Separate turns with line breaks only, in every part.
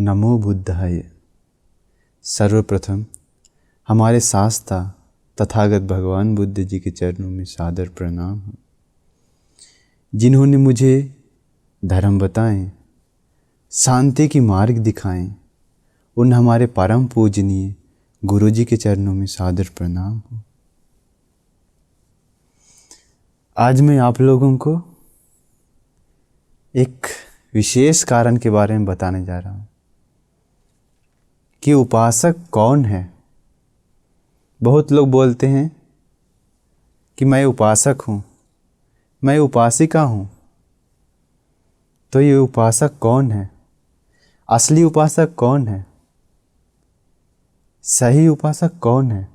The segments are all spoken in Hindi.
नमो बुद्धाय। सर्वप्रथम हमारे शास्त्रा तथागत भगवान बुद्ध जी के चरणों में सादर प्रणाम हो, जिन्होंने मुझे धर्म बताएं, शांति की मार्ग दिखाएं। उन हमारे परम पूजनीय गुरु जी के चरणों में सादर प्रणाम हो। आज मैं आप लोगों को एक विशेष कारण के बारे में बताने जा रहा हूँ कि उपासक कौन है। बहुत लोग बोलते हैं कि मैं उपासक हूँ, मैं उपासिका हूँ। तो ये उपासक कौन है? असली उपासक कौन है? सही उपासक कौन है?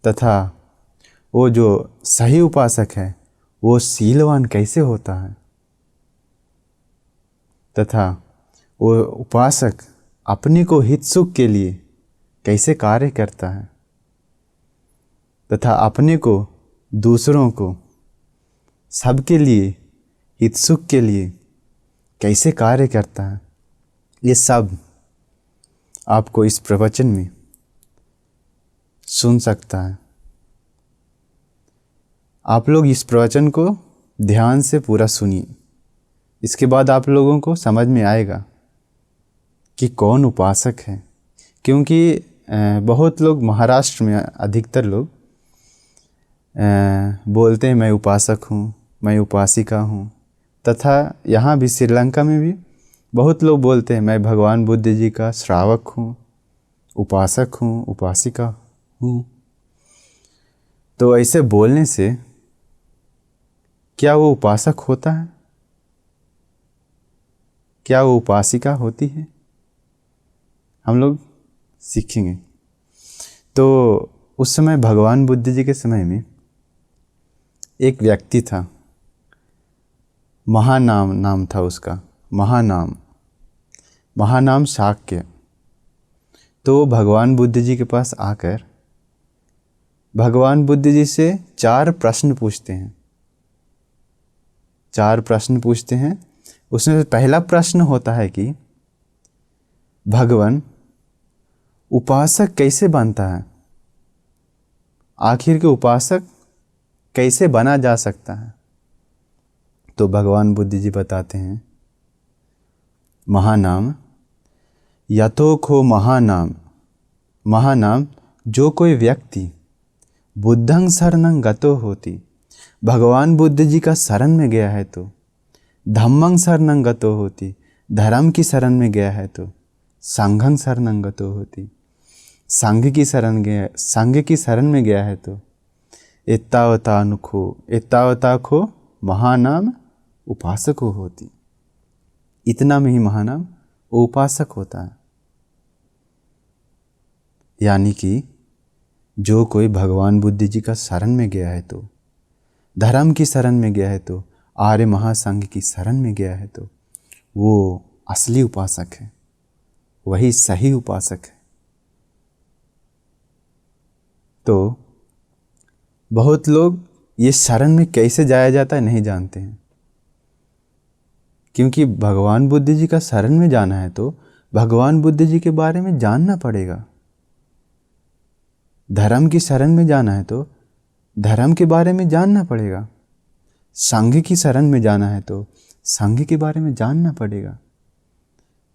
तथा वो जो सही उपासक है वो शीलवान कैसे होता है? तथा वो उपासक अपने को हित सुख के लिए कैसे कार्य करता है? तथा अपने को, दूसरों को, सबके लिए हित सुख के लिए कैसे कार्य करता है? ये सब आपको इस प्रवचन में सुन सकता है। आप लोग इस प्रवचन को ध्यान से पूरा सुनिए। इसके बाद आप लोगों को समझ में आएगा कि कौन उपासक है। क्योंकि बहुत लोग महाराष्ट्र में, अधिकतर लोग बोलते हैं मैं उपासक हूँ, मैं उपासिका हूँ। तथा यहाँ भी श्रीलंका में भी बहुत लोग बोलते हैं मैं भगवान बुद्ध जी का श्रावक हूँ, उपासक हूँ, उपासिका हूँ। तो ऐसे बोलने से क्या वो उपासक होता है? क्या वो उपासिका होती है? हम लोग सीखेंगे। तो उस समय भगवान बुद्ध जी के समय में एक व्यक्ति था, महानाम नाम था उसका, महानाम शाक्य। तो भगवान बुद्ध जी के पास आकर भगवान बुद्ध जी से 4 प्रश्न पूछते हैं। 4 प्रश्न पूछते हैं। उसमें से पहला प्रश्न होता है कि भगवान, उपासक कैसे बनता है? आखिर के उपासक कैसे बना जा सकता है? तो भगवान बुद्ध जी बताते हैं, महानाम यथोखो महानाम। महानाम, जो कोई व्यक्ति बुद्धं शरणं गतो होती, भगवान बुद्ध जी का शरण में गया है तो, धम्मं शरणं गतो होती, धर्म की शरण में गया है तो, संघं शरणं गतो होती, संघ की शरण में गया है तो, एतावता खो महानाम उपासको होती। इतना में ही महानाम उपासक होता है। यानी कि जो कोई भगवान बुद्ध जी का शरण में गया है तो, धर्म की शरण में गया है तो, आर्य महासंघ की शरण में गया है तो वो असली उपासक है, वही सही उपासक है। तो बहुत लोग ये शरण में कैसे जाया जाता है नहीं जानते हैं। क्योंकि भगवान बुद्ध जी का शरण में जाना है तो भगवान बुद्ध जी के बारे में जानना पड़ेगा। धर्म की शरण में जाना है तो धर्म के बारे में जानना पड़ेगा। संघ की शरण में जाना है तो संघ के बारे में जानना पड़ेगा।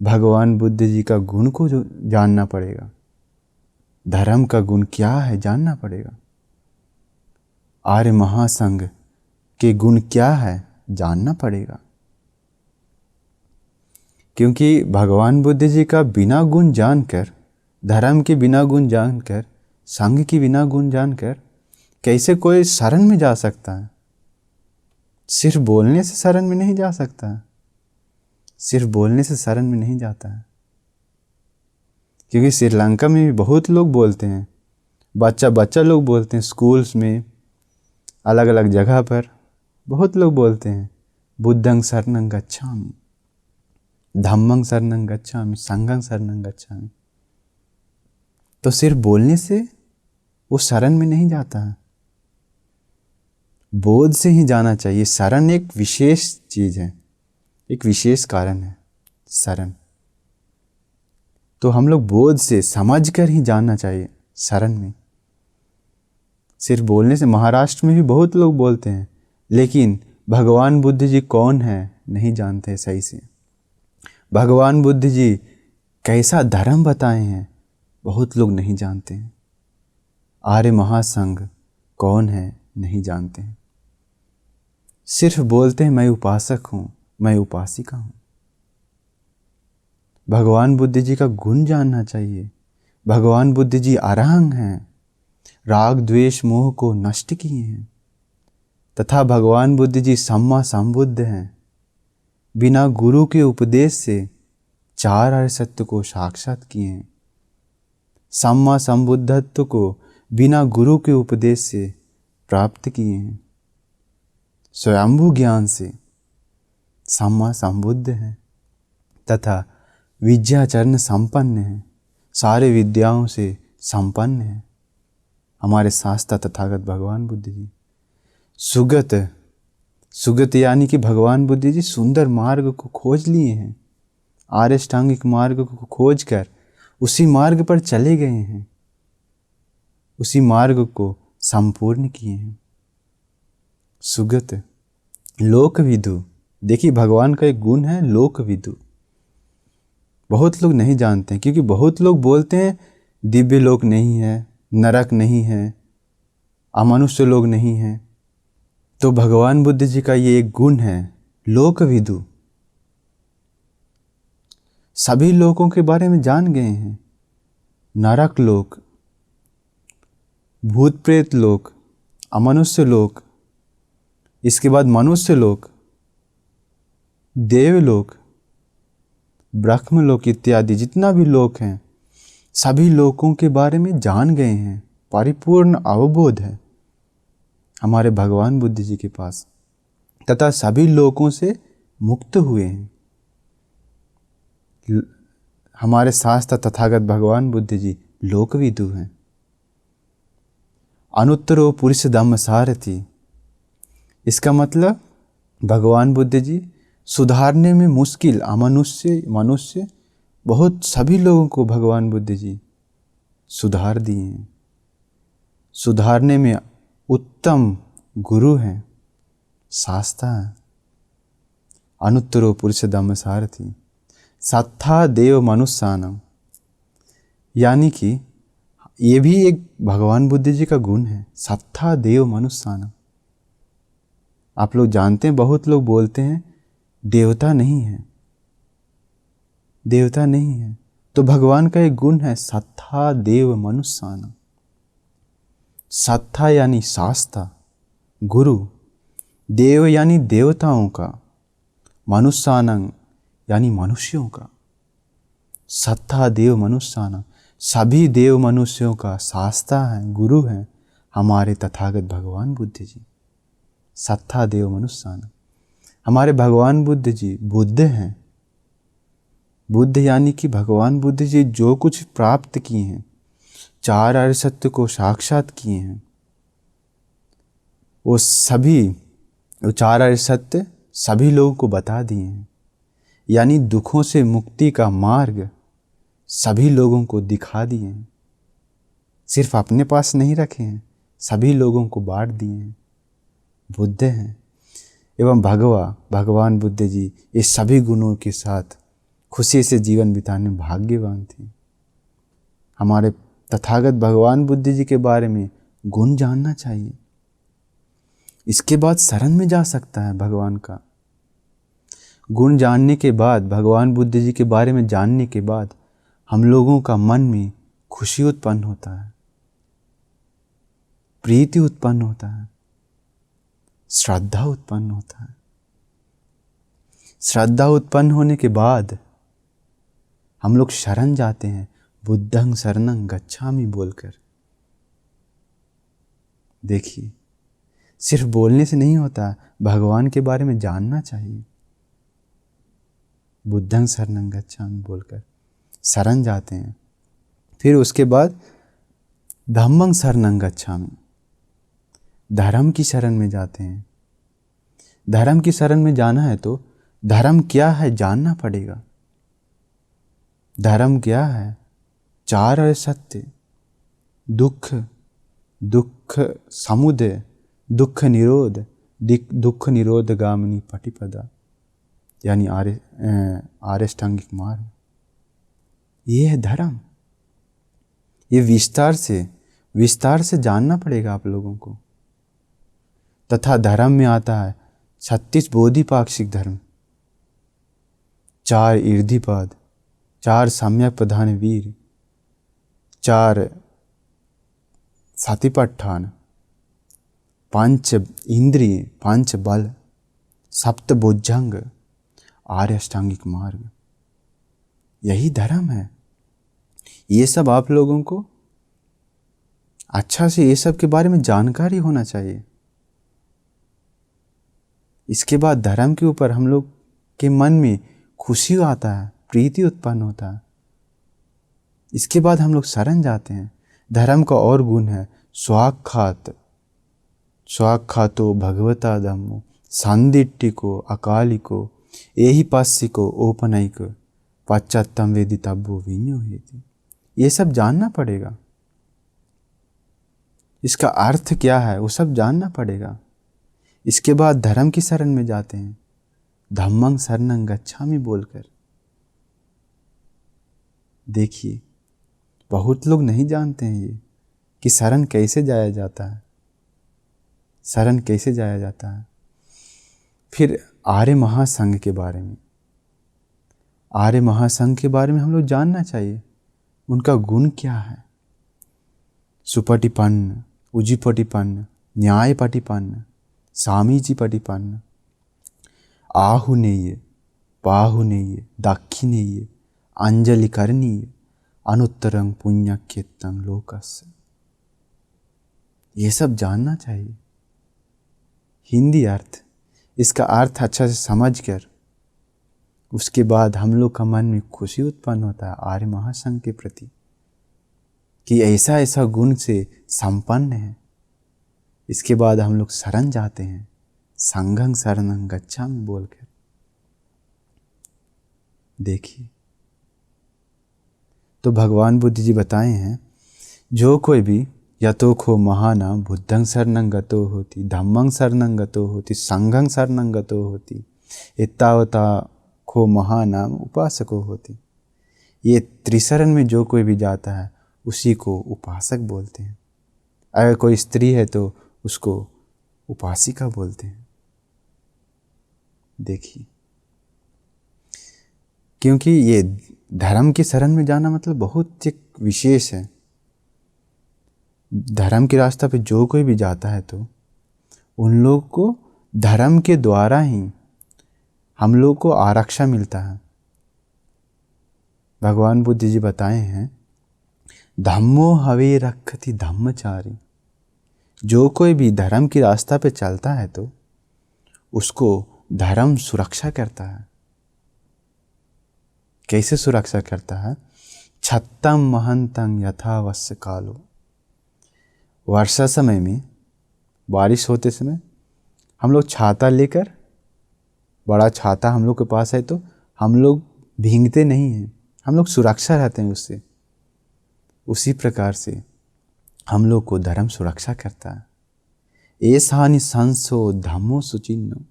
भगवान बुद्ध जी का गुण को जो जानना पड़ेगा, धर्म का गुण क्या है जानना पड़ेगा। आर्य महासंघ के गुण क्या है जानना पड़ेगा। क्योंकि भगवान बुद्ध जी का बिना गुण जानकर, धर्म के बिना गुण जानकर, संघ की बिना गुण जानकर कैसे कोई शरण में जा सकता है? सिर्फ बोलने से शरण में नहीं जा सकता है। सिर्फ बोलने से शरण में नहीं जाता है। क्योंकि श्रीलंका में भी बहुत लोग बोलते हैं, बच्चा लोग बोलते हैं, स्कूल्स में, अलग अलग जगह पर बहुत लोग बोलते हैं, बुद्धं शरणं गच्छामि, धम्मं शरणं गच्छामि, संघं शरणं गच्छामि। तो सिर्फ बोलने से वो शरण में नहीं जाता है, बोध से ही जाना चाहिए। शरण एक विशेष चीज़ है, एक विशेष कारण है। शरण। तो हम लोग बोध से समझ कर ही जानना चाहिए शरण में। सिर्फ बोलने से, महाराष्ट्र में भी बहुत लोग बोलते हैं, लेकिन भगवान बुद्ध जी कौन है नहीं जानते सही से। भगवान बुद्ध जी कैसा धर्म बताए हैं बहुत लोग नहीं जानते हैं। आर्य महासंघ कौन है नहीं जानते हैं। सिर्फ बोलते हैं मैं उपासक हूँ, मैं उपासिका हूँ। भगवान बुद्ध जी का गुण जानना चाहिए। भगवान बुद्ध जी अरहंग हैं, राग द्वेष मोह को नष्ट किए हैं, तथा भगवान बुद्ध जी सम्मा संबुद्ध हैं। बिना गुरु के उपदेश से 4 आर्य सत्य को साक्षात किए हैं। सम्मा संबुद्धत्व को बिना गुरु के उपदेश से प्राप्त किए हैं। स्वयंभू ज्ञान से सम्मा संबुद्ध हैं तथा विद्याचरण संपन्न हैं, सारे विद्याओं से संपन्न हैं हमारे शास्त्र तथागत भगवान बुद्ध जी। सुगत यानी कि भगवान बुद्ध जी सुंदर मार्ग को खोज लिए हैं। आर्यष्टांगिक मार्ग को खोज कर उसी मार्ग पर चले गए हैं, उसी मार्ग को संपूर्ण किए हैं। सुगत लोकविदु, देखिए भगवान का एक गुण है लोकविदु। बहुत लोग नहीं जानते हैं, क्योंकि बहुत लोग बोलते हैं दिव्य लोक नहीं है, नरक नहीं है, अमनुष्य लोग नहीं है। तो भगवान बुद्ध जी का ये एक गुण है लोकविदु। सभी लोगों के बारे में जान गए हैं। नरक लोक, भूत प्रेत लोक, अमनुष्य लोक, इसके बाद मनुष्य लोक, देवलोक, ब्रह्मलोक इत्यादि जितना भी लोक हैं, सभी लोकों के बारे में जान गए हैं। परिपूर्ण अवबोध है हमारे भगवान बुद्ध जी के पास, तथा सभी लोकों से मुक्त हुए हैं। हमारे शास्त्र तथागत भगवान बुद्ध जी लोकविदु हैं। अनुत्तरो पुरुष धम्म सारथी, इसका मतलब भगवान बुद्ध जी सुधारने में मुश्किल मनुष्य बहुत सभी लोगों को भगवान बुद्ध जी सुधार दिए हैं। सुधारने में उत्तम गुरु हैं, शास्त्र हैं। अनुत्तरो पुरुष धम्म सारथी सत्था देव मनुष्यानम, यानी कि ये भी एक भगवान बुद्ध जी का गुण है, सत्था देव मनुष्यानम। आप लोग जानते हैं, बहुत लोग बोलते हैं देवता नहीं है, देवता नहीं है। तो भगवान का एक गुण है सत्था देव मनुष्यानम। सत्ता यानी शास्त्र, गुरु, देव यानी देवताओं का, मनुष्यानंग यानी मनुष्यों का। सत्ता देव मनुष्यानंग, सभी देव मनुष्यों का शास्त्र है, गुरु हैं हमारे तथागत भगवान बुद्ध जी। सत्ता देव मनुष्यानंग, हमारे भगवान बुद्ध जी बुद्ध हैं। बुद्ध यानी कि भगवान बुद्ध जी जो कुछ प्राप्त किए हैं, 4 आर्य सत्य को साक्षात किए हैं, वो 4 आर्य सत्य सभी लोगों को बता दिए हैं। यानी दुखों से मुक्ति का मार्ग सभी लोगों को दिखा दिए हैं। सिर्फ अपने पास नहीं रखे हैं, सभी लोगों को बांट दिए हैं। बुद्ध हैं एवं भगवान बुद्ध जी इस सभी गुणों के साथ खुशी से जीवन बिताने में भाग्यवान थे। हमारे तथागत भगवान बुद्ध जी के बारे में गुण जानना चाहिए। इसके बाद शरण में जा सकता है भगवान का। गुण जानने के बाद, भगवान बुद्ध जी के बारे में जानने के बाद हम लोगों का मन में खुशी उत्पन्न होता है, प्रीति उत्पन्न होता है, श्रद्धा उत्पन्न होता है। श्रद्धा उत्पन्न होने के बाद हम लोग शरण जाते हैं, बुद्धं शरणं गच्छामि बोलकर। देखिए, सिर्फ बोलने से नहीं होता, भगवान के बारे में जानना चाहिए। बुद्धं शरणं गच्छामि बोलकर शरण जाते हैं। फिर उसके बाद धम्मं शरणं गच्छामि, धर्म की शरण में जाते हैं। धर्म की शरण में जाना है तो धर्म क्या है जानना पड़ेगा। धर्म क्या है? चार है सत्य, दुख, दुख समुदय, दुख निरोध, दुख निरोध गामिनी पटिपदा, यानी आर्यष्टांगिक मार्ग। ये है धर्म। ये विस्तार से जानना पड़ेगा आप लोगों को। तथा धर्म में आता है 36 बोधिपाक्षिक धर्म, 4 इर्धिपाद, 4 सम्यक प्रधान वीर, 4 सतिपट्ठान, 5 इंद्रिय, 5 बल, 7 भुजंग, आर्य अष्टांगिक मार्ग। यही धर्म है। ये सब आप लोगों को अच्छा से ये सब के बारे में जानकारी होना चाहिए। इसके बाद धर्म के ऊपर हम लोग के मन में खुशी आता है, प्रीति उत्पन्न होता है। इसके बाद हम लोग शरण जाते हैं। धर्म का और गुण है स्वाक्षातो भगवता धम्मो सांदिट्टिको अकालिको एहि पस्सिको औपनयिक पश्चात्तम वेदितव्यो विनियोहेति। ये सब जानना पड़ेगा। इसका अर्थ क्या है वो सब जानना पड़ेगा। इसके बाद धर्म की शरण में जाते हैं, धम्मं शरणं गच्छामि बोलकर। देखिए, बहुत लोग नहीं जानते हैं ये कि शरण कैसे जाया जाता है, शरण कैसे जाया जाता है। फिर आर्य महासंघ के बारे में, आर्य महासंघ के बारे में हम लोग जानना चाहिए। उनका गुण क्या है? सुपटिपन्न, उजिपटिपन्न, न्यायपटिपन्न, सामीजिपटिपन्न, आहुनेय, पाहुनेय, दाक्षिणेय, अंजलिकरणीय, अनुत्तरं पुण्यक्षेत्रं लोकस्य। ये सब जानना चाहिए। हिंदी अर्थ, इसका अर्थ अच्छा से समझकर उसके बाद हम लोग का मन में खुशी उत्पन्न होता है आर्य महासंघ के प्रति कि ऐसा ऐसा गुण से संपन्न है। इसके बाद हम लोग शरण जाते हैं, संघं शरणं गच्छामि बोलकर। देखिए, तो भगवान बुद्ध जी बताए हैं, जो कोई भी यतोखो महानाम बुद्धं शरणं गतो होति, धम्मं शरणं गतो होति, संघं शरणं गतो होति, एतावता खो महानाम उपासको होति। ये त्रिशरण में जो कोई भी जाता है उसी को उपासक बोलते हैं। अगर कोई स्त्री है तो उसको उपासिका बोलते हैं। देखिए, क्योंकि ये धर्म की शरण में जाना मतलब बहुत एक विशेष है। धर्म के रास्ता पे जो कोई भी जाता है तो उन लोग को धर्म के द्वारा ही हम लोग को आरक्षा मिलता है। भगवान बुद्ध जी बताए हैं, धम्मो हवे रक्षति धम्मचारी। जो कोई भी धर्म की रास्ता पे चलता है तो उसको धर्म सुरक्षा करता है। कैसे सुरक्षा करता है? छत्तम महंतं यथावश्य कालो। वर्षा समय में, बारिश होते समय हम लोग छाता लेकर, बड़ा छाता हम लोग के पास है तो हम लोग भीगते नहीं हैं, हम लोग सुरक्षा रहते हैं उससे। उसी प्रकार से हम लोग को धर्म सुरक्षा करता है। ऐसानि संसो धम्मो सुचिन्नो।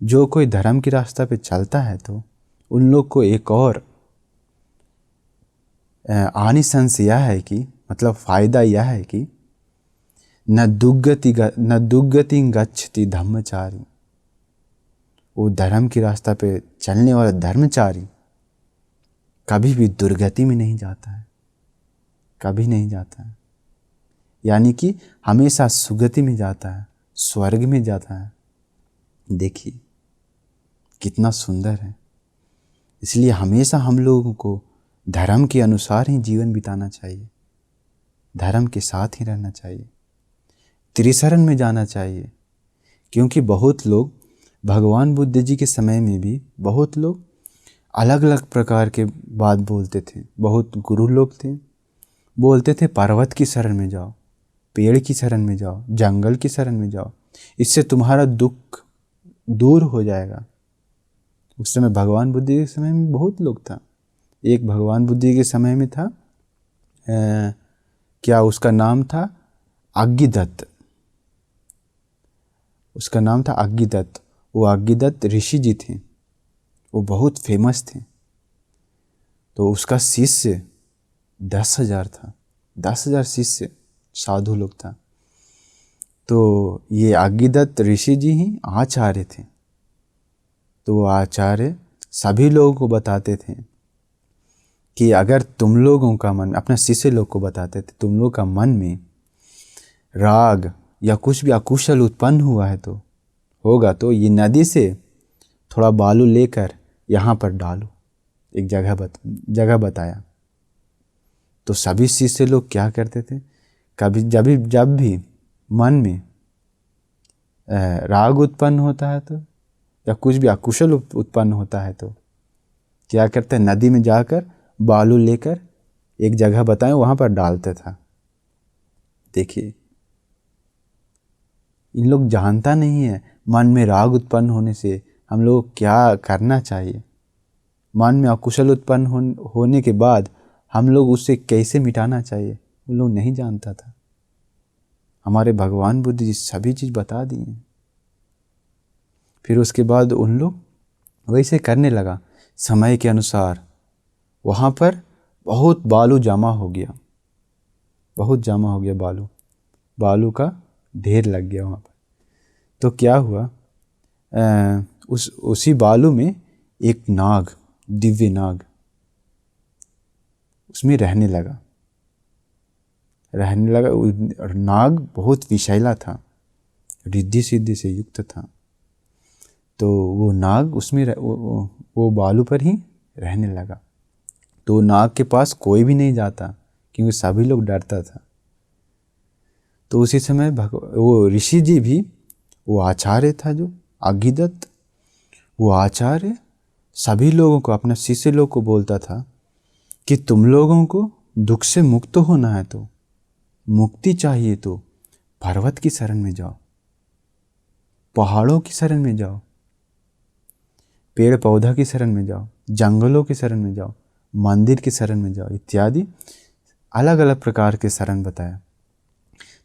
जो कोई धर्म की रास्ता पे चलता है तो उन लोग को एक और आनिसंस यह है कि, मतलब फायदा यह है कि न दुर्गति गच्छति धम्मचारी। वो धर्म की रास्ता पे चलने वाला धर्मचारी कभी भी दुर्गति में नहीं जाता है, कभी नहीं जाता है। यानी कि हमेशा सुगति में जाता है, स्वर्ग में जाता है। देखिए कितना सुंदर है। इसलिए हमेशा हम लोगों को धर्म के अनुसार ही जीवन बिताना चाहिए, धर्म के साथ ही रहना चाहिए, त्रिशरण में जाना चाहिए। क्योंकि बहुत लोग भगवान बुद्ध जी के समय में भी बहुत लोग अलग अलग प्रकार के बात बोलते थे। बहुत गुरु लोग थे, बोलते थे पर्वत की शरण में जाओ, पेड़ की शरण में जाओ, जंगल की शरण में जाओ, इससे तुम्हारा दुख दूर हो जाएगा। उस समय भगवान बुद्ध के समय में बहुत लोग था एक भगवान बुद्ध के समय में था, क्या उसका नाम था अग्गिदत्त। उसका नाम था अग्गिदत्त। वो अग्गिदत्त ऋषि जी थे, वो बहुत फेमस थे। तो उसका शिष्य 10,000 था, 10,000 शिष्य साधु लोग था। तो ये अग्गिदत्त ऋषि जी ही आचार्य थे। तो वो आचार्य सभी लोगों को बताते थे कि अगर तुम लोगों का मन, अपने शिष्य लोग को बताते थे, तुम लोग का मन में राग या कुछ भी अकुशल उत्पन्न हुआ है तो होगा, तो ये नदी से थोड़ा बालू लेकर यहाँ पर डालो। एक जगह बताया। तो सभी शिष्य लोग क्या करते थे, कभी जब भी मन में राग उत्पन्न होता है तो या कुछ भी अकुशल उत्पन्न होता है तो क्या करते हैं, नदी में जाकर बालू लेकर एक जगह बताएं वहाँ पर डालते था। देखिए, इन लोग जानता नहीं है मन में राग उत्पन्न होने से हम लोग क्या करना चाहिए। मन में अकुशल उत्पन्न होने के बाद हम लोग उससे कैसे मिटाना चाहिए, उन लोग नहीं जानता था। हमारे भगवान बुद्ध जी सभी चीज़ बता दिए। फिर उसके बाद उन लोग वैसे करने लगा। समय के अनुसार वहाँ पर बहुत बालू जमा हो गया, बहुत जमा हो गया बालू का ढेर लग गया वहाँ पर। तो क्या हुआ, उसी बालू में एक नाग, दिव्य नाग उसमें रहने लगा। और नाग बहुत विषैला था, रिद्धि सिद्धि से युक्त था। तो वो नाग उसमें वो बालू पर ही रहने लगा। तो नाग के पास कोई भी नहीं जाता क्योंकि सभी लोग डरता था। तो उसी समय वो ऋषि जी भी, वो आचार्य था जो अग्गिदत्त, वो आचार्य सभी लोगों को, अपने शिष्य लोग को बोलता था कि तुम लोगों को दुख से मुक्त होना है तो, मुक्ति चाहिए तो पर्वत की शरण में जाओ, पहाड़ों की शरण में जाओ, पेड़ पौधा की शरण में जाओ, जंगलों की शरण में जाओ, मंदिर की शरण में जाओ, इत्यादि अलग अलग प्रकार के शरण बताया।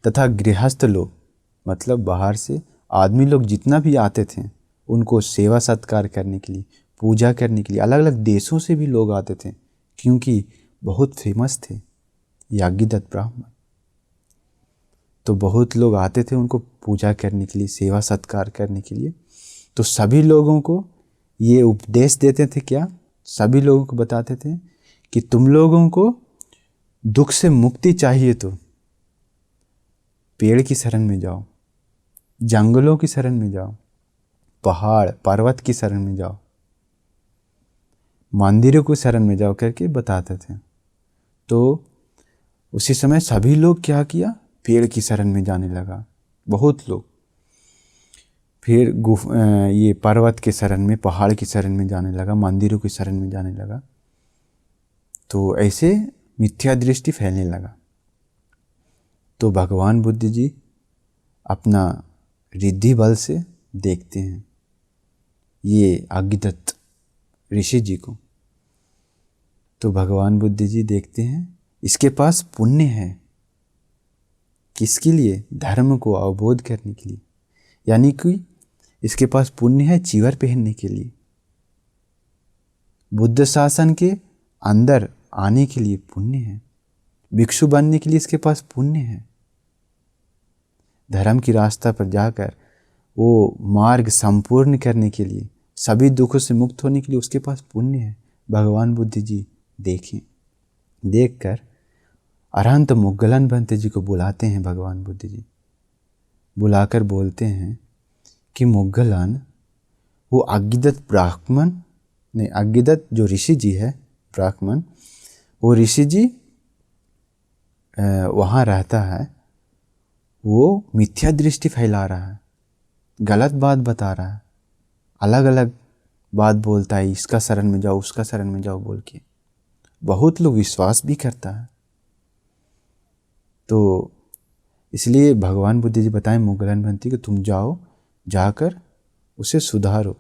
तथा गृहस्थ लोग, मतलब बाहर से आदमी लोग जितना भी आते थे, उनको सेवा सत्कार करने के लिए, पूजा करने के लिए अलग अलग देशों से भी लोग आते थे क्योंकि बहुत फेमस थे ये अग्गिदत्त ब्राह्मण। तो बहुत लोग आते थे उनको पूजा करने के लिए, सेवा सत्कार करने के लिए। तो सभी लोगों को ये उपदेश देते थे, क्या, सभी लोगों को बताते थे कि तुम लोगों को दुख से मुक्ति चाहिए तो पेड़ की शरण में जाओ, जंगलों की शरण में जाओ, पहाड़ पर्वत की शरण में जाओ, मंदिरों की शरण में जाओ करके बताते थे। तो उसी समय सभी लोग क्या किया, पेड़ की शरण में जाने लगा बहुत लोग। फिर ये पर्वत के शरण में, पहाड़ की शरण में जाने लगा, मंदिरों की शरण में जाने लगा। तो ऐसे मिथ्या दृष्टि फैलने लगा। तो भगवान बुद्ध जी अपना रिद्धि बल से देखते हैं ये अग्गिदत्त ऋषि जी को। तो भगवान बुद्ध जी देखते हैं इसके पास पुण्य है, किसके लिए, धर्म को अवबोध करने के लिए, यानी कि इसके पास पुण्य है चीवर पहनने के लिए, बुद्ध शासन के अंदर आने के लिए पुण्य है, भिक्षु बनने के लिए इसके पास पुण्य है, धर्म की रास्ता पर जाकर वो मार्ग संपूर्ण करने के लिए, सभी दुखों से मुक्त होने के लिए उसके पास पुण्य है। भगवान बुद्ध जी देखें, देखकर अरहंत मुगलन भंते जी को बुलाते हैं। भगवान बुद्ध जी बुलाकर बोलते हैं कि मुगलन, वो अग्गिदत्त ब्राह्मण नहीं, अग्गिदत्त जो ऋषि जी है ब्राह्मण, वो ऋषि जी वहाँ रहता है, वो मिथ्या दृष्टि फैला रहा है, गलत बात बता रहा है, अलग अलग बात बोलता है, इसका शरण में जाओ, उसका शरण में जाओ बोल के। बहुत लोग विश्वास भी करता है। तो इसलिए भगवान बुद्ध जी बताएं मुगलन भंते कि तुम जाओ, जाकर उसे सुधारो,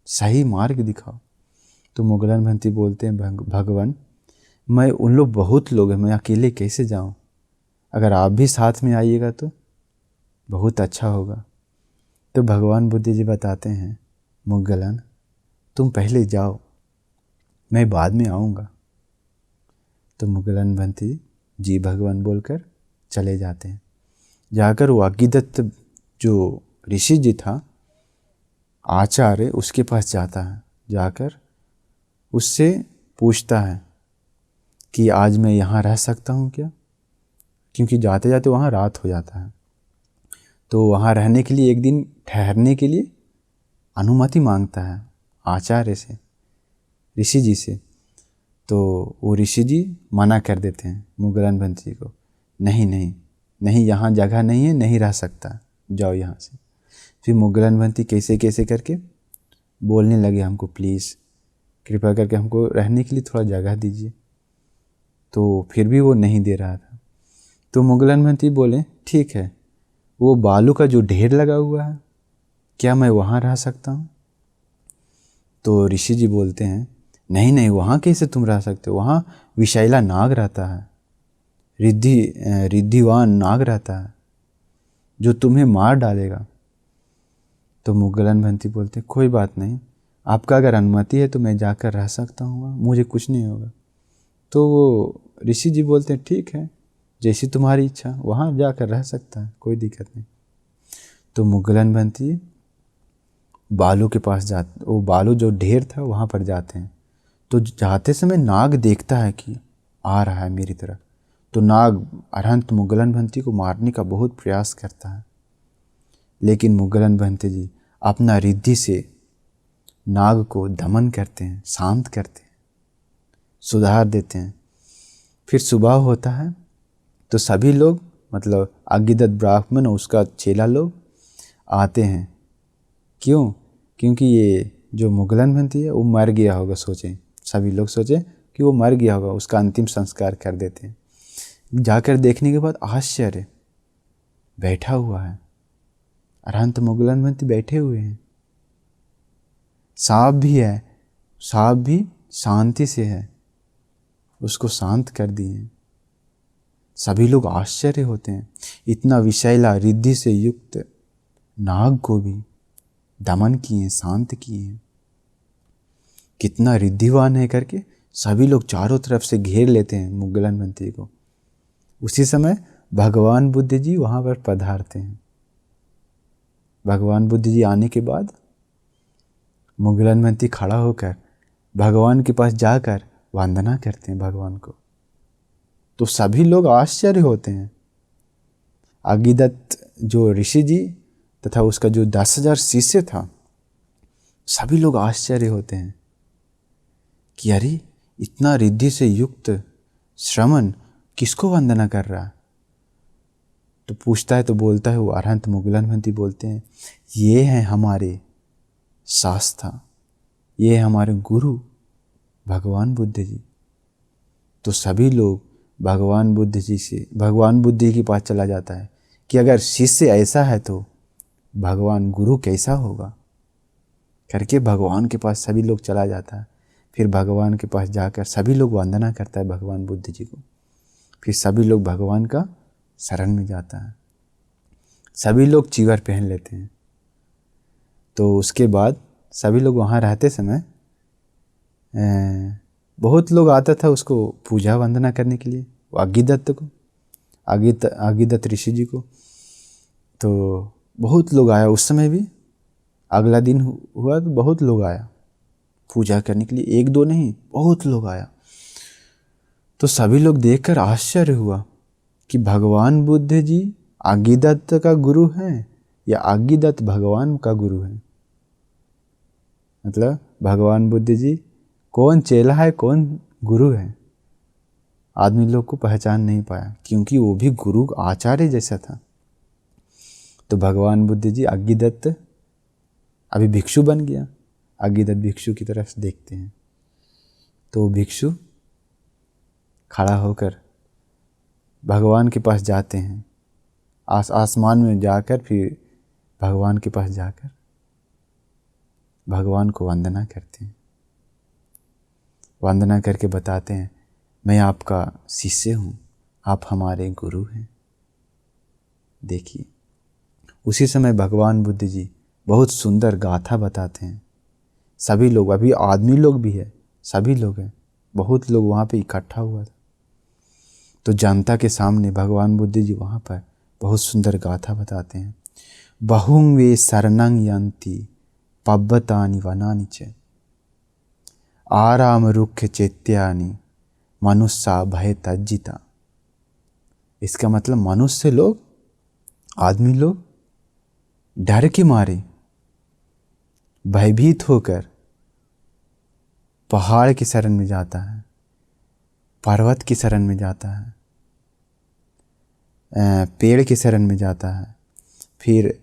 सही मार्ग दिखाओ। तो मुगलनभंती बोलते हैं भगवान, मैं उन लोग बहुत लोग हैं, मैं अकेले कैसे जाऊं, अगर आप भी साथ में आइएगा तो बहुत अच्छा होगा। तो भगवान बुद्ध जी बताते हैं, मुगलन तुम पहले जाओ, मैं बाद में आऊँगा। तो मुगलनभंती जी भगवान बोलकर चले जाते हैं। जाकर वो अग्गिदत्त जो ऋषि जी था, आचार्य, उसके पास जाता है। जाकर उससे पूछता है कि आज मैं यहाँ रह सकता हूँ क्या, क्योंकि जाते जाते वहाँ रात हो जाता है। तो वहाँ रहने के लिए, एक दिन ठहरने के लिए अनुमति मांगता है आचार्य से, ऋषि जी से। तो वो ऋषि जी मना कर देते हैं मुगलनभंती को, नहीं नहीं नहीं, यहाँ जगह नहीं है, नहीं रह सकता, जाओ यहाँ से। फिर मुगलनभंती कैसे कैसे करके बोलने लगे, हमको प्लीज़ कृपया करके हमको रहने के लिए थोड़ा जगह दीजिए। तो फिर भी वो नहीं दे रहा था। तो मुगलनभंती बोले, ठीक है, वो बालू का जो ढेर लगा हुआ है, क्या मैं वहाँ रह सकता हूँ? तो ऋषि जी बोलते हैं, नहीं नहीं, वहाँ कैसे तुम रह सकते हो, वहाँ विषैला नाग रहता है, रिद्धिवान नाग रहता है जो तुम्हें मार डालेगा। तो मुगलनभंती बोलते, कोई बात नहीं, आपका अगर अनुमति है तो मैं जाकर रह सकता हूँ, मुझे कुछ नहीं होगा। तो वो ऋषि जी बोलते हैं, ठीक है, जैसी तुम्हारी इच्छा, वहाँ जाकर रह सकता है, कोई दिक्कत नहीं। तो मुगलनभंती बालू के पास जाते, वो बालू जो ढेर था वहाँ पर जाते हैं। तो जाते समय नाग देखता है कि आ रहा है मेरी तरफ। तो नाग अरहंत मुगलनभंती को मारने का बहुत प्रयास करता है, लेकिन मुगलनभंती जी अपना रिद्धि से नाग को दमन करते हैं, शांत करते हैं, सुधार देते हैं। फिर सुबह होता है तो सभी लोग, मतलब अग्गिदत्त ब्राह्मण और उसका चेला लोग आते हैं। क्यों? क्योंकि ये जो मुगलनभंती है वो मर गया होगा, सोचें, सभी लोग सोचें कि वो मर गया होगा, उसका अंतिम संस्कार कर देते हैं। जाकर देखने के बाद आश्चर्य, बैठा हुआ है, अरहंत मुगलनभंती बैठे हुए हैं, सांप भी है, सांप भी शांति से है, उसको शांत कर दिए। सभी लोग आश्चर्य होते हैं, इतना विषैला रिद्धि से युक्त नाग को भी दमन किए, शांत किए, कितना रिद्धिवान है करके सभी लोग चारों तरफ से घेर लेते हैं मुगलनभंती को। उसी समय भगवान बुद्ध जी वहाँ पर पधारते हैं। भगवान बुद्ध जी आने के बाद मुगलनभंती खड़ा होकर भगवान के पास जाकर वंदना करते हैं भगवान को। तो सभी लोग आश्चर्य होते हैं। अग्गिदत्त जो ऋषि जी तथा उसका जो 10,000 शिष्य था, सभी लोग आश्चर्य होते हैं कि अरे इतना रिद्धि से युक्त श्रमण किसको वंदना कर रहा है। तो पूछता है तो बोलता है वो अरहंत मुगलनभंती बोलते हैं, ये हैं हमारे शास्त्रा, ये है हमारे गुरु भगवान बुद्ध जी। तो सभी लोग भगवान बुद्ध जी के पास चला जाता है कि अगर शिष्य ऐसा है तो भगवान गुरु कैसा होगा करके भगवान के पास सभी लोग चला जाता है। फिर भगवान के पास जाकर सभी लोग वंदना करता है भगवान बुद्ध जी को। फिर सभी लोग भगवान का शरण में जाता है, सभी लोग चीवर पहन लेते हैं। तो उसके बाद सभी लोग वहाँ रहते समय बहुत लोग आता था उसको पूजा वंदना करने के लिए, अग्गिदत्त को, अग्गिदत्त ऋषि जी को। तो बहुत लोग आया उस समय भी, अगला दिन हुआ तो बहुत लोग आया पूजा करने के लिए, एक दो नहीं, बहुत लोग आया। तो सभी लोग देखकर आश्चर्य हुआ कि भगवान बुद्ध जी अग्गिदत्त का गुरु हैं या अग्गिदत्त भगवान का गुरु है। मतलब भगवान बुद्ध जी कौन चेला है कौन गुरु है, आदमी लोग को पहचान नहीं पाया, क्योंकि वो भी गुरु आचार्य जैसा था। तो भगवान बुद्ध जी अग्गिदत्त अभी भिक्षु बन गया, अग्गिदत्त भिक्षु की तरफ देखते हैं। तो भिक्षु खड़ा होकर भगवान के पास जाते हैं, आसमान में जाकर फिर भगवान के पास जाकर भगवान को वंदना करते हैं। वंदना करके बताते हैं, मैं आपका शिष्य हूँ, आप हमारे गुरु हैं। देखिए, उसी समय भगवान बुद्ध जी बहुत सुंदर गाथा बताते हैं। सभी लोग, अभी आदमी लोग भी है, सभी लोग हैं, बहुत लोग वहाँ पे इकट्ठा हुआ था। तो जनता के सामने भगवान बुद्ध जी वहाँ पर बहुत सुंदर गाथा बताते हैं। बहुं वे शरणं यन्ति पब्बतानि वनानि च आराम रुक्ष चैत्यानि मनुष्या भय तज्जिता। इसका मतलब मनुष्य लोग, आदमी लोग डर के मारे, भयभीत होकर पहाड़ की शरण में जाता है, पर्वत की शरण में जाता है, पेड़ की शरण में जाता है, फिर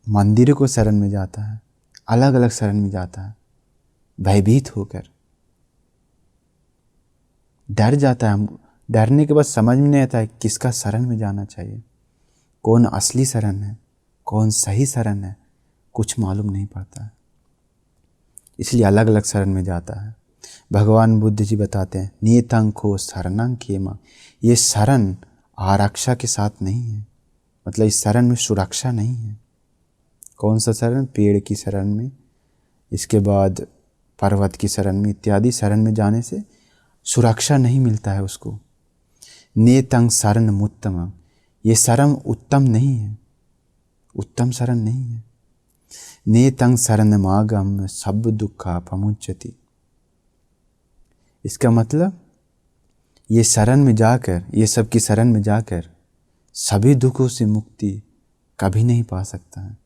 मंदिर को शरण में जाता है, अलग अलग शरण में जाता है, भयभीत होकर डर जाता है। डरने के बाद समझ में नहीं आता है किसका शरण में जाना चाहिए, कौन असली शरण है, कौन सही शरण है, कुछ मालूम नहीं पड़ता है, इसलिए अलग अलग शरण में जाता है। भगवान बुद्ध जी बताते हैं, नियतं को शरणं खेमा, ये शरण आरक्षा के साथ नहीं है, मतलब इस शरण में सुरक्षा नहीं है। कौन सा शरण? पेड़ की शरण में, इसके बाद पर्वत की शरण में, इत्यादि शरण में जाने से सुरक्षा नहीं मिलता है उसको। नेतं शरणम् उत्तमम्, ये शरण उत्तम नहीं है, उत्तम शरण नहीं है। नेतं शरणमागम्य सब दुःखापमुच्यते, इसका मतलब ये शरण में जाकर, ये सब की शरण में जाकर सभी दुखों से मुक्ति कभी नहीं पा सकता है,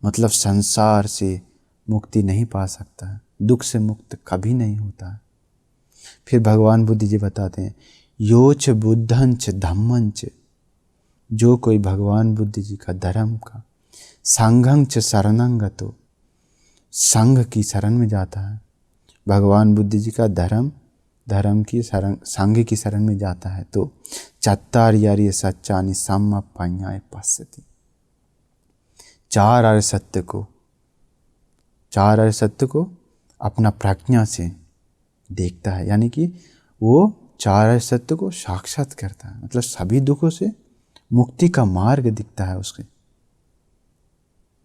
मतलब संसार से मुक्ति नहीं पा सकता है, दुख से मुक्त कभी नहीं होता है। फिर भगवान बुद्ध जी बताते हैं, योच बुद्धंच धम्मंच, जो कोई भगवान बुद्ध जी का धर्म का, संघंच शरणंगतो, संघ की शरण में जाता है, भगवान बुद्ध जी का धर्म की शरण, संघ की शरण में जाता है, तो चत्तार्यार्य सच्चानि सम्मप्पञ्ඤाय पश्यति, चार आर्य सत्य को अपना प्रज्ञा से देखता है, यानी कि वो चार आर्य सत्य को साक्षात करता है, मतलब सभी दुखों से मुक्ति का मार्ग दिखता है उसके।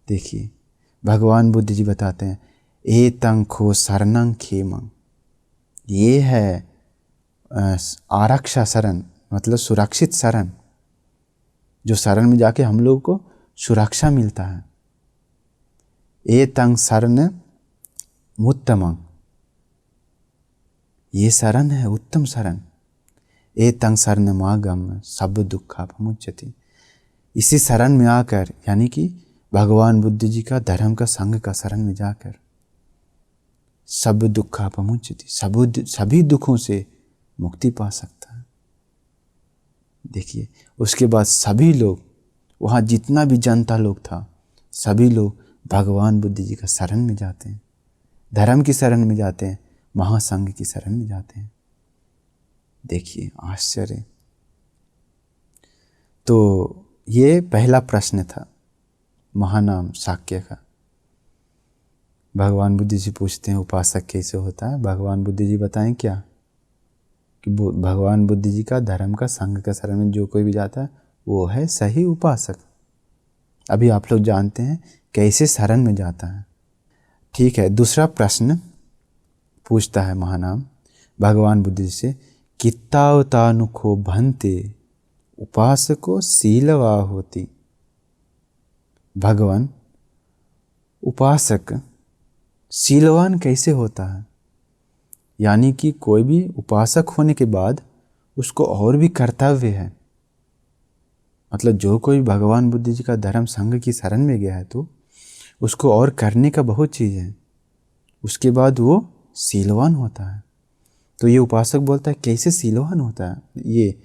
देखिए, भगवान बुद्ध जी बताते हैं, एतं खो शरणं खेमं, ये है आरक्षा शरण, मतलब सुरक्षित शरण, जो शरण में जाके हम लोग को सुरक्षा मिलता है। एतं शरणमुत्तमं, ये शरण है उत्तम शरण। एतं शरणमागम्य सब दुःखापमुच्यते, इसी शरण में आकर, यानी कि भगवान बुद्ध जी का धर्म का, संघ का शरण में जाकर सब दुःखापमुच्यते, सभी दुखों से मुक्ति पा सकता है। देखिए, उसके बाद सभी लोग, वहाँ जितना भी जनता लोग था, सभी लोग भगवान बुद्ध जी का शरण में जाते हैं, धर्म की शरण में जाते हैं, महासंघ की शरण में जाते हैं। देखिए, आश्चर्य। तो ये पहला प्रश्न था महानाम शाक्य का। भगवान बुद्ध जी पूछते हैं उपासक कैसे होता है। भगवान बुद्ध जी बताएं क्या कि भगवान बुद्ध जी का धर्म का, संघ का शरण में जो कोई भी जाता है वो है सही उपासक। अभी आप लोग जानते हैं कैसे शरण में जाता है। ठीक है, दूसरा प्रश्न पूछता है महानाम भगवान बुद्ध जी से, कित्तावतानुखो भन्ते उपासको शीलवा होती। भगवान, उपासक शीलवान कैसे होता है, यानी कि कोई भी उपासक होने के बाद उसको और भी कर्तव्य है, मतलब जो कोई भगवान बुद्ध जी का धर्म संघ की शरण में गया है तो उसको और करने का बहुत चीज़ है, उसके बाद वो शीलवान होता है। तो ये उपासक बोलता है कैसे शीलवान होता है, ये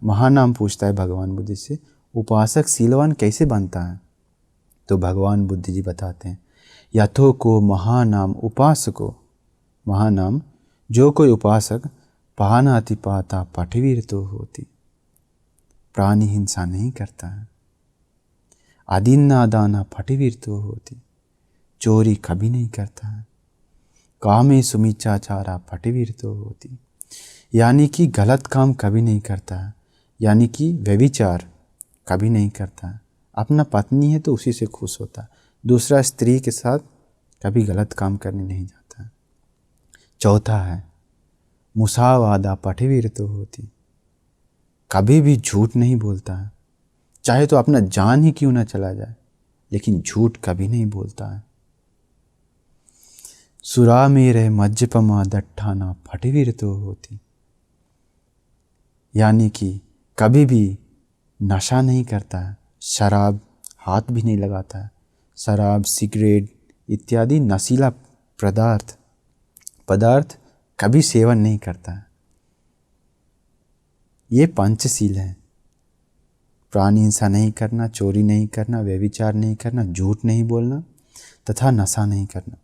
महानाम पूछता है भगवान बुद्ध से, उपासक शीलवान कैसे बनता है। तो भगवान बुद्ध जी बताते हैं, यथो को महानाम उपासको, महानाम जो कोई उपासक पानाति पाता पठवीर तो होती, प्राणी हिंसा नहीं करता है, अदिन्ना दाना पठवीर तो होती, चोरी कभी नहीं करता है, कामे सुमिच्चाचारा पटिविरतो होती, यानी कि गलत काम कभी नहीं करता है, यानी कि व्यभिचार कभी नहीं करता है। अपना पत्नी है तो उसी से खुश होता है, दूसरा स्त्री के साथ कभी गलत काम करने नहीं जाता है। चौथा है मुसावादा पटिविरतो होती, कभी भी झूठ नहीं बोलता है, चाहे तो अपना जान ही क्यों ना चला जाए, लेकिन झूठ कभी नहीं बोलता है। सुरा मेरे मज्जपमा दट्ठाना पटिविरतो होती, यानी कि कभी भी नशा नहीं करता है, शराब हाथ भी नहीं लगाता है। शराब, सिगरेट इत्यादि नशीला पदार्थ कभी सेवन नहीं करता है। ये पंचशील है, प्राणी हिंसा नहीं करना, चोरी नहीं करना, व्यभिचार नहीं करना, झूठ नहीं बोलना तथा नशा नहीं करना।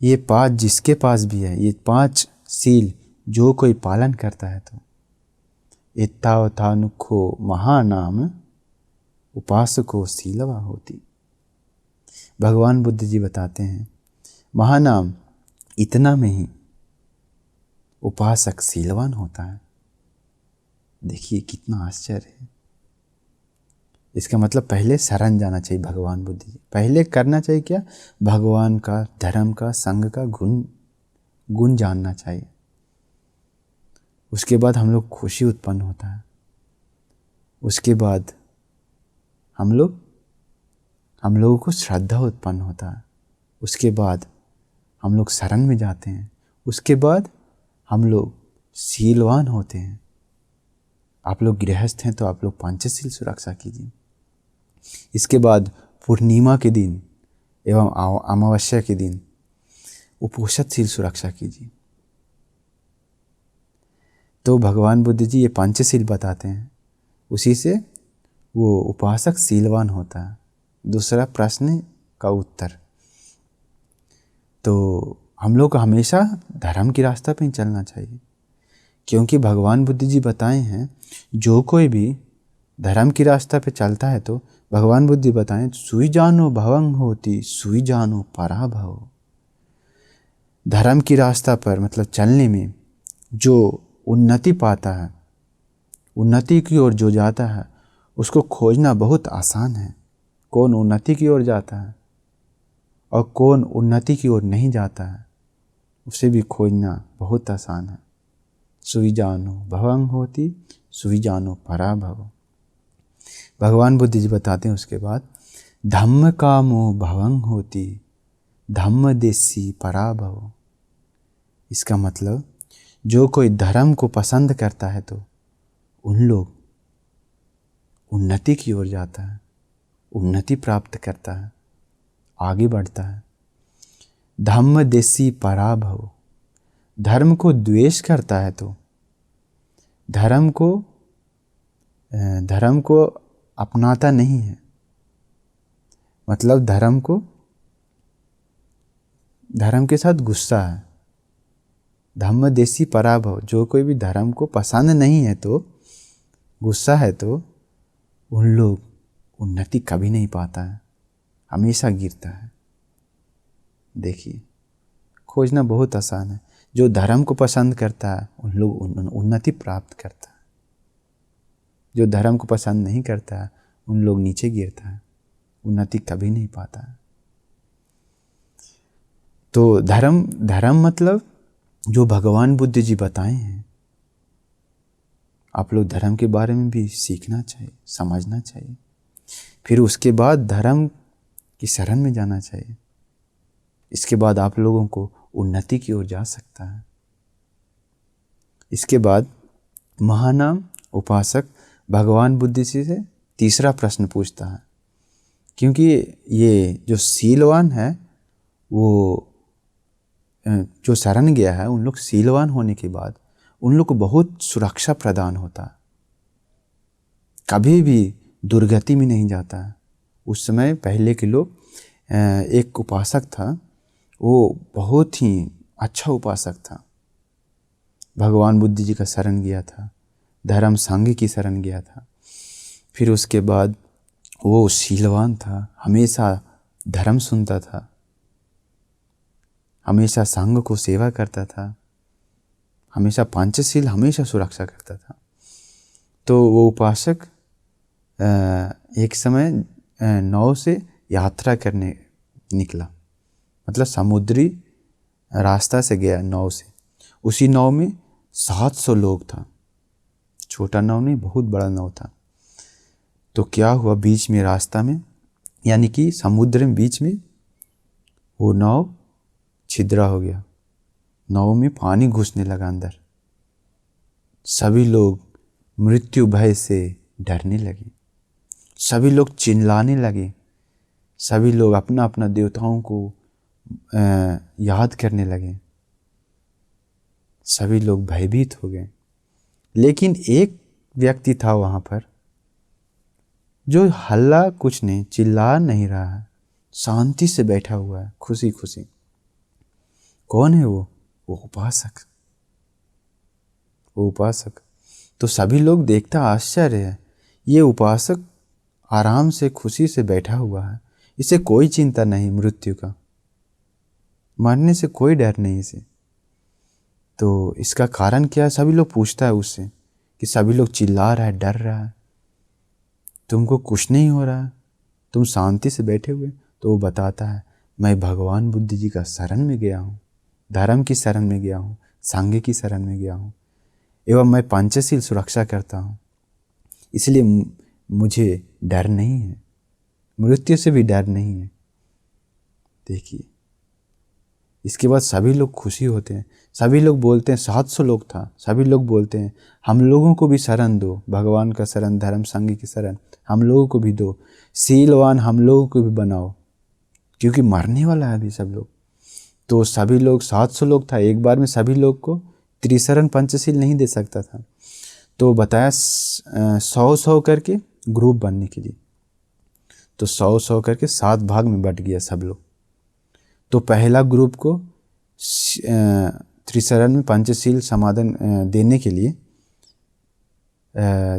ये 5 जिसके पास भी है, ये 5 सील जो कोई पालन करता है तो एत्तावतानुखो महानाम उपासको सीलवा होती। भगवान बुद्ध जी बताते हैं महानाम इतना में ही उपासक सीलवान होता है। देखिए कितना आश्चर्य है। इसका मतलब पहले शरण जाना चाहिए भगवान बुद्ध जी, पहले करना चाहिए क्या, भगवान का, धर्म का, संघ का गुण जानना चाहिए। उसके बाद हम लोग खुशी उत्पन्न होता है, उसके बाद हम लोगों को श्रद्धा उत्पन्न होता है, उसके बाद हम लोग शरण में जाते हैं, उसके बाद हम लोग शीलवान होते हैं। आप लोग गृहस्थ हैं तो आप लोग पंचशील सुरक्षा कीजिए। इसके बाद पूर्णिमा के दिन एवं अमावस्या के दिन उपोषणशील सुरक्षा कीजिए। तो भगवान बुद्ध जी ये पंचशील बताते हैं, उसी से वो उपासक शीलवान होता है। दूसरा प्रश्न का उत्तर, तो हम लोग को हमेशा धर्म की रास्ता पे ही चलना चाहिए, क्योंकि भगवान बुद्ध जी बताए हैं जो कोई भी धर्म की रास्ता पे चलता है तो भगवान बुद्ध जी बताएं सुई जानो भवंग होती सुई जानो पराभव। धर्म की रास्ता पर मतलब चलने में जो उन्नति पाता है, उन्नति की ओर जो जाता है, उसको खोजना बहुत आसान है। कौन उन्नति की ओर जाता है और कौन उन्नति की ओर नहीं जाता है, उसे भी खोजना बहुत आसान है। सुई जानो भवंग होती सुई जानो पराभव। भगवान बुद्ध जी बताते हैं उसके बाद धम्म कामो भवंग होती धम्म देसी पराभव। इसका मतलब जो कोई धर्म को पसंद करता है तो उन लोग उन्नति की ओर जाता है, उन्नति प्राप्त करता है, आगे बढ़ता है। धम्म देसी पराभव, धर्म को द्वेष करता है तो धर्म को अपनाता नहीं है, मतलब धर्म के साथ गुस्सा है। धम्म देसी पराभव, जो कोई भी धर्म को पसंद नहीं है तो गुस्सा है तो उन लोग उन्नति कभी नहीं पाता है, हमेशा गिरता है। देखिए खोजना बहुत आसान है। जो धर्म को पसंद करता है उन लोग उन्नति प्राप्त करता है, जो धर्म को पसंद नहीं करता है उन लोग नीचे गिरता है, उन्नति कभी नहीं पाता है। तो धर्म मतलब जो भगवान बुद्ध जी बताए हैं, आप लोग धर्म के बारे में भी सीखना चाहिए, समझना चाहिए, फिर उसके बाद धर्म की शरण में जाना चाहिए। इसके बाद आप लोगों को उन्नति की ओर जा सकता है। इसके बाद महानाम उपासक भगवान बुद्ध जी से तीसरा प्रश्न पूछता है, क्योंकि ये जो शीलवान है वो जो शरण गया है, उन लोग शीलवान होने के बाद उन लोग को बहुत सुरक्षा प्रदान होता है, कभी भी दुर्गति में नहीं जाता है। उस समय पहले के लोग, एक उपासक था, वो बहुत ही अच्छा उपासक था, भगवान बुद्ध जी का शरण गया था, धर्म संघ की शरण गया था, फिर उसके बाद वो शीलवान था, हमेशा धर्म सुनता था, हमेशा संघ को सेवा करता था, हमेशा पंचशील हमेशा सुरक्षा करता था। तो वो उपासक एक समय नाव से यात्रा करने निकला, मतलब समुद्री रास्ता से गया नाव से। उसी नाव में 700 लोग था, छोटा नाव नहीं, बहुत बड़ा नाव था। तो क्या हुआ, बीच में रास्ता में, यानी कि समुद्र में बीच में वो नाव छिद्रा हो गया, नाव में पानी घुसने लगा अंदर। सभी लोग मृत्यु भय से डरने लगे, सभी लोग चिल्लाने लगे, सभी लोग अपना अपना देवताओं को याद करने लगे, सभी लोग भयभीत हो गए। लेकिन एक व्यक्ति था वहाँ पर जो हल्ला कुछ नहीं, चिल्ला नहीं रहा है, शांति से बैठा हुआ है, खुशी खुशी। कौन है वो उपासक। वो उपासक। तो सभी लोग देखता आश्चर्य है, ये उपासक आराम से खुशी से बैठा हुआ है, इसे कोई चिंता नहीं मृत्यु का, मरने से कोई डर नहीं इसे। तो इसका कारण क्या है, सभी लोग पूछता है उससे कि सभी लोग चिल्ला रहा है, डर रहा है, तुमको कुछ नहीं हो रहा है, तुम शांति से बैठे हुए। तो वो बताता है, मैं भगवान बुद्ध जी का शरण में गया हूँ, धर्म की शरण में गया हूँ, संघ की शरण में गया हूँ, एवं मैं पंचशील सुरक्षा करता हूँ, इसलिए मुझे डर नहीं है, मृत्यु से भी डर नहीं है। देखिए, इसके बाद सभी लोग खुशी होते हैं, सभी लोग बोलते हैं, 700 लोग था, सभी लोग बोलते हैं हम लोगों को भी शरण दो, भगवान का शरण, धर्म संघ की शरण हम लोगों को भी दो, शीलवान हम लोगों को भी बनाओ, क्योंकि मरने वाला है अभी सब लोग। तो सभी लोग, 700 लोग था, एक बार में सभी लोग को त्रिशरण पंचशील नहीं दे सकता था। तो बताया 100-100 करके ग्रुप बनने के लिए। तो 100-100 करके 7 भाग में बट गया सब लोग। तो पहला ग्रुप को त्रिशरण में पंचशील समाधान देने के लिए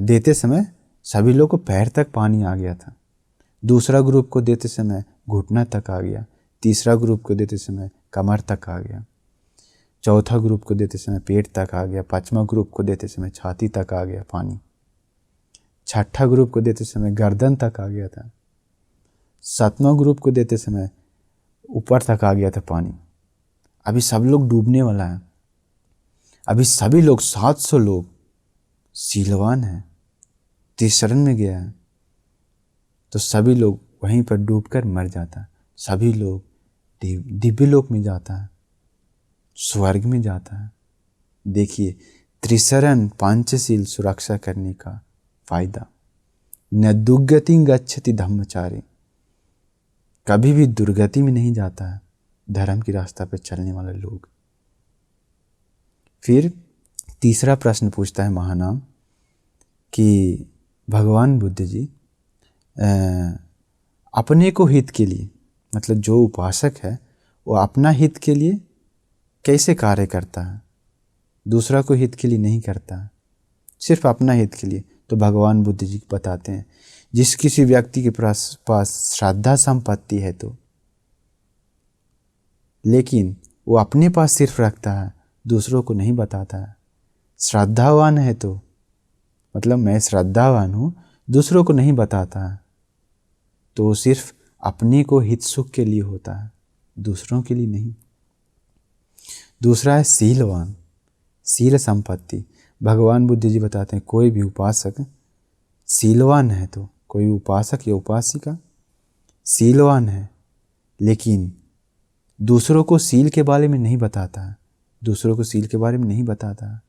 देते समय सभी लोग को पैर तक पानी आ गया था। दूसरा ग्रुप को देते समय घुटना तक आ गया, तीसरा ग्रुप को देते समय कमर तक आ गया, चौथा ग्रुप को देते समय पेट तक आ गया, पांचवा ग्रुप को देते समय छाती तक आ गया पानी, छठा ग्रुप को देते समय गर्दन तक आ गया था, सातवां ग्रुप को देते समय ऊपर तक आ गया था पानी। अभी सब लोग डूबने वाला है। अभी सभी लोग 700 लोग शीलवान हैं, त्रिशरण में गया है, तो सभी लोग वहीं पर डूबकर मर जाता है। सभी लोग दिव्य लोक में जाता है, स्वर्ग में जाता है। देखिए, त्रिशरण पंचशील सुरक्षा करने का फायदा। न दुर्गति गच्छति धम्मचारी, कभी भी दुर्गति में नहीं जाता है धर्म की रास्ता पर चलने वाले लोग। फिर तीसरा प्रश्न पूछता है महानाम कि भगवान बुद्ध जी अपने को हित के लिए, मतलब जो उपासक है वो अपना हित के लिए कैसे कार्य करता है, दूसरा को हित के लिए नहीं करता है, सिर्फ अपना हित के लिए। तो भगवान बुद्ध जी बताते हैं, जिस किसी व्यक्ति के पास श्रद्धा संपत्ति है तो, लेकिन वो अपने पास सिर्फ रखता है, दूसरों को नहीं बताता है। श्रद्धावान है तो, मतलब मैं श्रद्धावान हूँ, दूसरों को नहीं बताता है, तो वो सिर्फ अपने को हित सुख के लिए होता है, दूसरों के लिए नहीं। दूसरा है शीलवान, शील संपत्ति। भगवान बुद्ध जी बताते हैं, कोई भी उपासक शीलवान है तो, कोई उपासक या उपासिका शीलवान है, लेकिन दूसरों को शील के बारे में नहीं बताता है, दूसरों को शील के बारे में नहीं बताता है,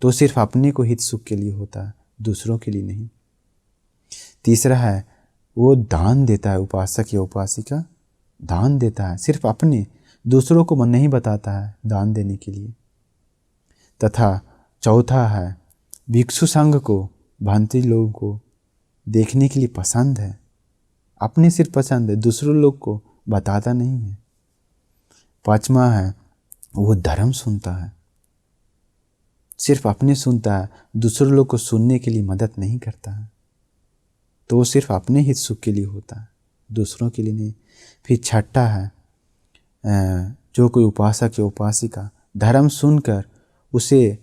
तो सिर्फ अपने को हित सुख के लिए होता है, दूसरों के लिए नहीं। तीसरा है, वो दान देता है, उपासक या उपासिका दान देता है, सिर्फ अपने, दूसरों को मन नहीं बताता है दान देने के लिए। तथा चौथा है, भिक्षु संघ को, भांति लोगों को देखने के लिए पसंद है, अपने सिर्फ पसंद है, दूसरों लोग को बताता नहीं है। पांचवा है, वो धर्म सुनता है, सिर्फ अपने सुनता है, दूसरों लोग को सुनने के लिए मदद नहीं करता है, तो वो सिर्फ अपने हित सुख के लिए होता है, दूसरों के लिए नहीं। फिर छठा है, जो कोई उपासक या उपासिका धर्म सुनकर उसे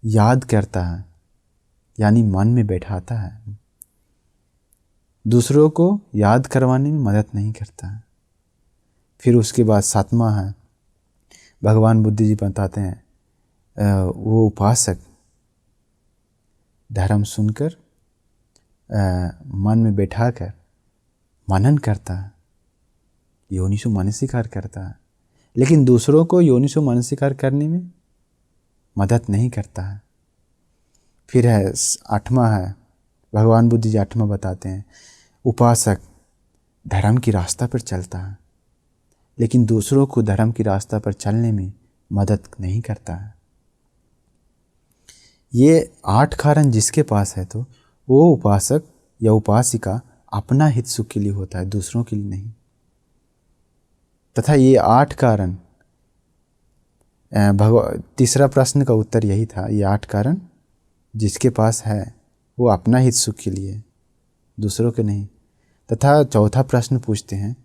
याद करता है, यानी मन में बैठाता है, दूसरों को याद करवाने में मदद नहीं करता है। फिर उसके बाद 7वां है, भगवान बुद्ध जी बताते हैं वो उपासक धर्म सुनकर मन में बैठाकर मनन करता है, योनिसो मनसिकार करता है, लेकिन दूसरों को योनिसो मनसिकार करने में मदद नहीं करता है। फिर है 8वां है, भगवान बुद्ध जी 8वां बताते हैं, उपासक धर्म की रास्ता पर चलता है, लेकिन दूसरों को धर्म की रास्ता पर चलने में मदद नहीं करता है। ये 8 कारण जिसके पास है तो वो उपासक या उपासिका अपना हित सुख के लिए होता है, दूसरों के लिए नहीं। तथा ये 8 कारण, तीसरा प्रश्न का उत्तर यही था, ये 8 कारण जिसके पास है वो अपना हित सुख के लिए, दूसरों के नहीं। तथा चौथा प्रश्न पूछते हैं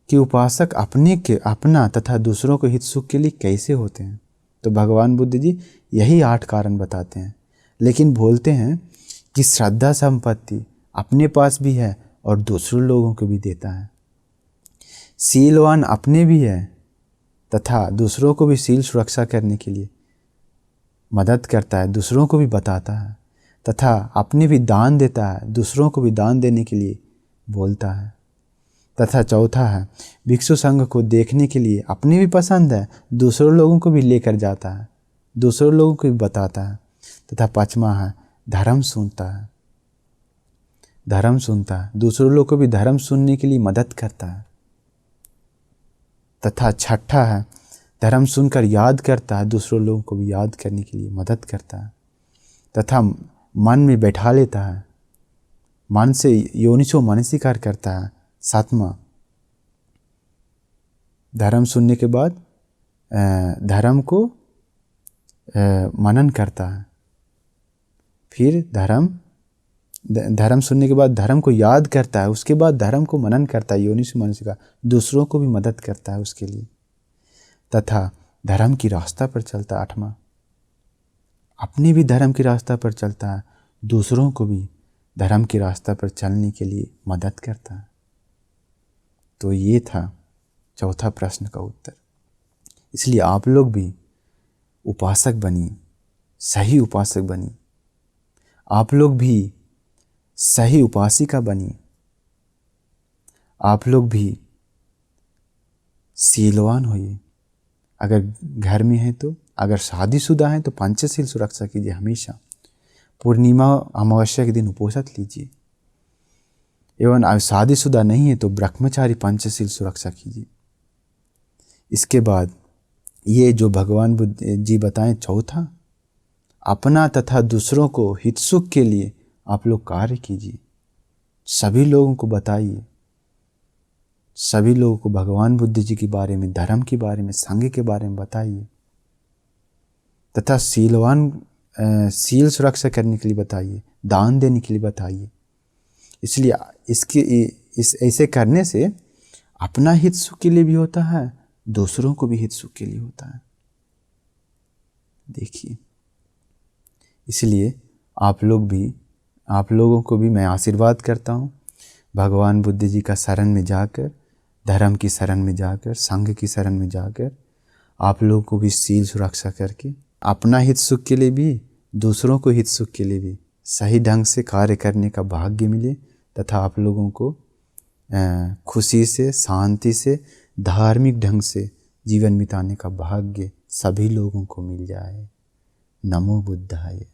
कि उपासक अपना तथा दूसरों के हित सुख के लिए कैसे होते हैं। तो भगवान बुद्ध जी यही 8 कारण बताते हैं, लेकिन बोलते हैं कि श्रद्धा संपत्ति अपने पास भी है और दूसरों लोगों को भी देता है। शीलवान अपने भी है तथा दूसरों को भी शील सुरक्षा करने के लिए मदद करता है, दूसरों को भी बताता है, तथा अपने भी दान देता है, दूसरों को भी दान देने के लिए बोलता है। तथा चौथा है, भिक्षु संघ को देखने के लिए अपने भी पसंद है, दूसरों लोगों को भी लेकर जाता है, दूसरों लोगों को भी बताता है। तथा 5वां है, धर्म सुनता है, धर्म सुनता है, दूसरों लोगों को भी धर्म सुनने के लिए मदद करता है। तथा 6ठा है, धर्म सुनकर याद करता है, दूसरों लोगों को भी याद करने के लिए मदद करता है। तथा मन में बैठा लेता है, मन से योनिसो मनसिकार करता है। 7वां, धर्म सुनने के बाद धर्म को मनन करता है। फिर धर्म सुनने के बाद धर्म को याद करता है, उसके बाद धर्म को मनन करता है, योनिसो मनसिकार, दूसरों को भी मदद करता है उसके लिए। तथा धर्म की रास्ता पर चलता है। 8वां, अपने भी धर्म की रास्ता पर चलता है, दूसरों को भी धर्म की रास्ता पर चलने के लिए मदद करता है। तो ये था चौथा प्रश्न का उत्तर। इसलिए आप लोग भी उपासक बनिए, सही उपासक बनिए, आप लोग भी सही उपासिका बनिए, आप लोग भी शीलवान होइए। अगर घर में है तो, अगर शादीशुदा है तो पंचशील सुरक्षा कीजिए हमेशा। पूर्णिमा अमावस्या के दिन उपवास लीजिए। एवं शादीशुदा नहीं है तो ब्रह्मचारी पंचशील सुरक्षा कीजिए। इसके बाद ये जो भगवान बुद्ध जी बताएं चौथा, अपना तथा दूसरों को हित सुख के लिए आप लोग कार्य कीजिए, सभी लोगों को बताइए, सभी लोगों को भगवान बुद्ध जी के बारे में, धर्म के बारे में, संघ के बारे में बताइए। तथा शील सुरक्षा करने के लिए बताइए, दान देने के लिए बताइए। इसलिए ऐसे करने से अपना हित सुख के लिए भी होता है, दूसरों को भी हित सुख के लिए होता है। देखिए, इसलिए आप लोगों को भी मैं आशीर्वाद करता हूँ, भगवान बुद्ध जी का शरण में जाकर, धर्म की शरण में जाकर, संघ की शरण में जाकर आप लोगों को भी शील सुरक्षा करके अपना हित सुख के लिए भी, दूसरों को हित सुख के लिए भी सही ढंग से कार्य करने का भाग्य मिले, तथा आप लोगों को खुशी से, शांति से, धार्मिक ढंग से जीवन बिताने का भाग्य सभी लोगों को मिल जाए। नमो बुद्धाय।